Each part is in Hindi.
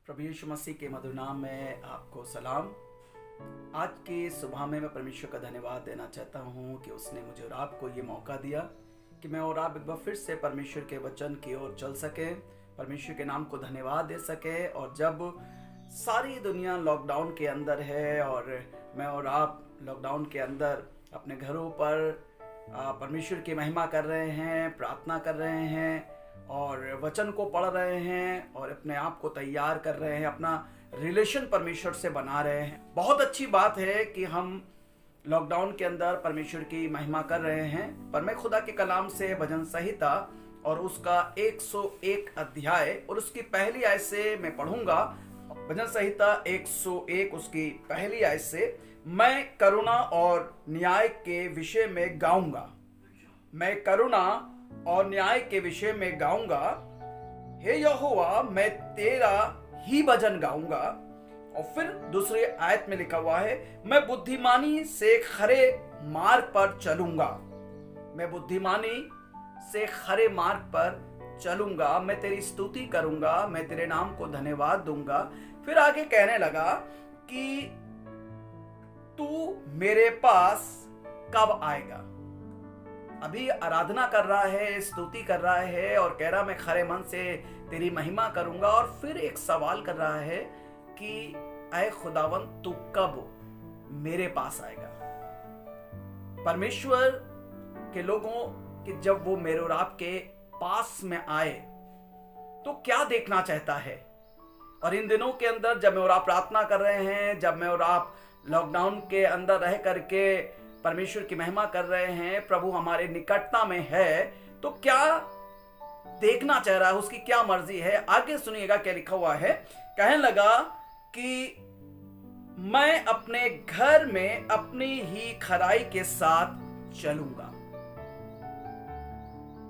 प्रभु यीशु मसीह के मधुर नाम में आपको सलाम। आज की सुबह में मैं परमेश्वर का धन्यवाद देना चाहता हूँ कि उसने मुझे और आपको ये मौका दिया कि मैं और आप एक बार फिर से परमेश्वर के वचन की ओर चल सके, परमेश्वर के नाम को धन्यवाद दे सके। और जब सारी दुनिया लॉकडाउन के अंदर है और मैं और आप लॉकडाउन के अंदर अपने घरों पर परमेश्वर की महिमा कर रहे हैं, प्रार्थना कर रहे हैं और वचन को पढ़ रहे हैं और अपने आप को तैयार कर रहे हैं, अपना रिलेशन परमेश्वर से बना रहे हैं। बहुत अच्छी बात है कि हम लॉकडाउन के अंदर परमेश्वर की महिमा कर रहे हैं। पर मैं खुदा के कलाम से भजन संहिता और उसका 101 अध्याय और उसकी पहली आयत से मैं पढ़ूंगा। भजन संहिता 101 उसकी पहली आयत से, मैं करुणा और न्याय के विषय में गाऊंगा। मैं करुणा और न्याय के विषय में गाऊंगा। हे यहोवा, मैं तेरा ही भजन गाऊंगा। और फिर दूसरे आयत में लिखा हुआ है, मैं बुद्धिमानी से खरे मार्ग पर चलूंगा। मैं बुद्धिमानी से खरे मार्ग पर चलूंगा। मैं तेरी स्तुति करूंगा, मैं तेरे नाम को धन्यवाद दूंगा। फिर आगे कहने लगा कि तू मेरे पास कब आएगा। अभी आराधना कर रहा है, स्तुति कर रहा है और कह रहा मैं खरे मन से तेरी महिमा करूंगा। और फिर एक सवाल कर रहा है कि ऐ खुदावन, तू कब मेरे पास आएगा। परमेश्वर के लोगों कि जब वो मेरे और आपके पास में आए तो क्या देखना चाहता है। और इन दिनों के अंदर जब मैं और आप प्रार्थना कर रहे हैं, जब मैं और आप लॉकडाउन के अंदर रह करके परमेश्वर की महिमा कर रहे हैं, प्रभु हमारे निकटता में है, तो क्या देखना चाह रहा है, उसकी क्या मर्जी है। आगे सुनिएगा क्या लिखा हुआ है। कहने लगा कि मैं अपने घर में अपनी ही खराई के साथ चलूंगा।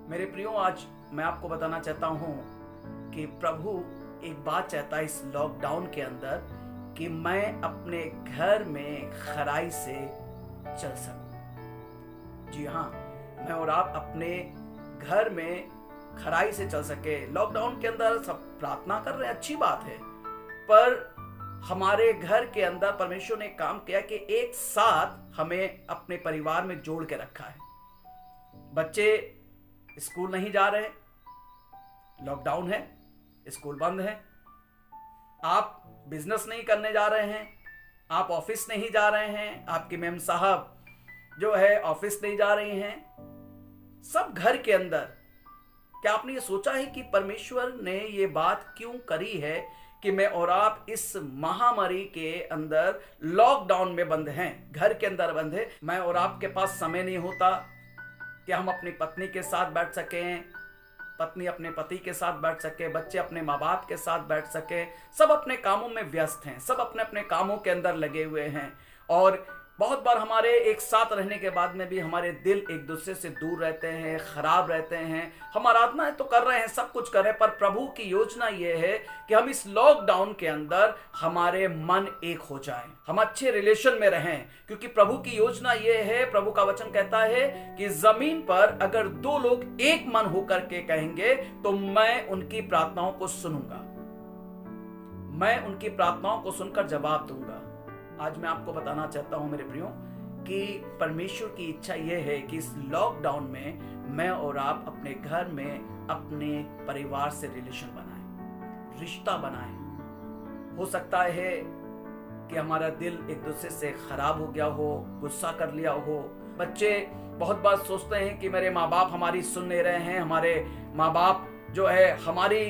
मेरे प्रियो, आज मैं आपको बताना चाहता हूं कि प्रभु एक बात चाहता है इस लॉकडाउन के अंदर कि मैं अपने घर में खराई से चल सकूं। जी हाँ, मैं और आप अपने घर में खराई से चल सके। लॉकडाउन के अंदर सब प्रार्थना कर रहे हैं, अच्छी बात है, पर हमारे घर के अंदर परमेश्वर ने काम किया कि एक साथ हमें अपने परिवार में जोड़ के रखा है। बच्चे स्कूल नहीं जा रहे, लॉकडाउन है, स्कूल बंद है। आप बिजनेस नहीं करने जा रहे हैं, आप ऑफिस नहीं जा रहे हैं, आपकी मैम साहब जो है ऑफिस नहीं जा रही हैं, सब घर के अंदर। क्या आपने ये सोचा है कि परमेश्वर ने ये बात क्यों करी है कि मैं और आप इस महामारी के अंदर लॉकडाउन में बंद हैं, घर के अंदर बंद है। मैं और आपके पास समय नहीं होता कि हम अपनी पत्नी के साथ बैठ सकें, पत्नी अपने पति के साथ बैठ सके, बच्चे अपने माँ बाप के साथ बैठ सके। सब अपने कामों में व्यस्त हैं, सब अपने अपने कामों के अंदर लगे हुए हैं। और बहुत बार हमारे एक साथ रहने के बाद में भी हमारे दिल एक दूसरे से दूर रहते हैं, खराब रहते हैं। हम आराधना तो कर रहे हैं, सब कुछ कर रहे हैं, पर प्रभु की योजना ये है कि हम इस लॉकडाउन के अंदर हमारे मन एक हो जाएं, हम अच्छे रिलेशन में रहें। क्योंकि प्रभु की योजना ये है, प्रभु का वचन कहता है कि जमीन पर अगर दो लोग एक मन होकर के कहेंगे तो मैं उनकी प्रार्थनाओं को सुनूंगा, मैं उनकी प्रार्थनाओं को सुनकर जवाब दूंगा। आज मैं आपको बताना चाहता हूं मेरे प्रियो कि परमेश्वर की इच्छा यह है कि इस लॉकडाउन में मैं और आप अपने घर में अपने परिवार से रिलेशन बनाएं, रिश्ता बनाएं। हो सकता है कि हमारा दिल एक दूसरे से खराब हो गया हो, गुस्सा कर लिया हो। बच्चे बहुत बार सोचते हैं कि मेरे माँ बाप हमारी सुन नहीं रहे हैं, हमारे माँ बाप जो है हमारी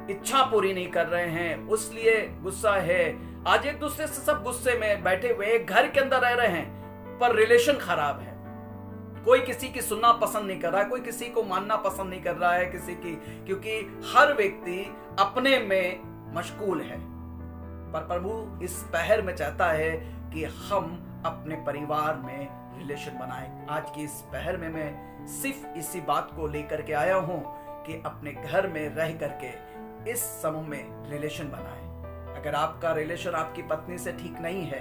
इच्छा पूरी नहीं कर रहे हैं, उसलिए गुस्सा है। आज एक दूसरे से सब गुस्से में बैठे हुए घर के अंदर रह रहे हैं, पर रिलेशन खराब है। कोई किसी की सुनना पसंद नहीं कर रहा है, कोई किसी को मानना पसंद नहीं कर रहा है किसी की, क्योंकि हर व्यक्ति अपने में मशगूल है। पर प्रभु इस पहर में चाहता है कि हम अपने परिवार में रिलेशन बनाएं। आज की इस पहर में मैं सिर्फ इसी बात को लेकर के आया हूं कि अपने घर में रह करके इस समूह में रिलेशन बनाएं। अगर आपका रिलेशन आपकी पत्नी से ठीक नहीं है,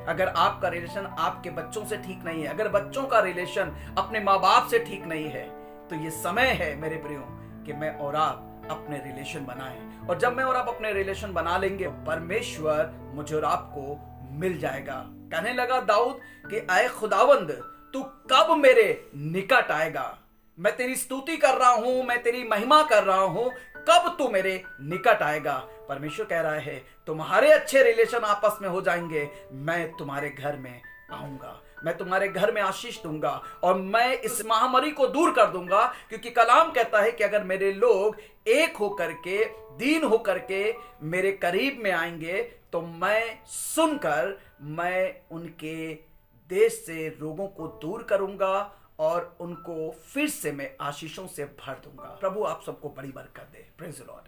अगर आपका रिलेशन आपके बच्चों से ठीक नहीं है, अगर बच्चों का रिलेशन अपने माँ बाप से ठीक नहीं है, तो ये समय है मेरे प्रियो कि मैं और आप अपने रिलेशन बनाएं। और जब मैं और आप अपने रिलेशन बना लेंगे, परमेश्वर मुझे और आपको मिल जाएगा। कहने लगा दाऊद कि ऐ खुदावंद, तू कब मेरे निकट आएगा? मैं तेरी स्तुति कर रहा हूं, मैं तेरी महिमा कर रहा हूं, कब तू मेरे निकट आएगा? परमेश्वर कह रहा है तुम्हारे अच्छे रिलेशन आपस में हो जाएंगे, मैं तुम्हारे घर में आऊंगा, मैं तुम्हारे घर में आशीष दूंगा और मैं इस महामारी को दूर कर दूंगा। क्योंकि कलाम कहता है कि अगर मेरे लोग एक होकर के, दीन होकर के मेरे करीब में आएंगे तो मैं सुनकर मैं उनके देश से रोगों को दूर करूंगा और उनको फिर से मैं आशीषों से भर दूंगा। प्रभु आप सबको बड़ी बरकत दे। Praise the Lord.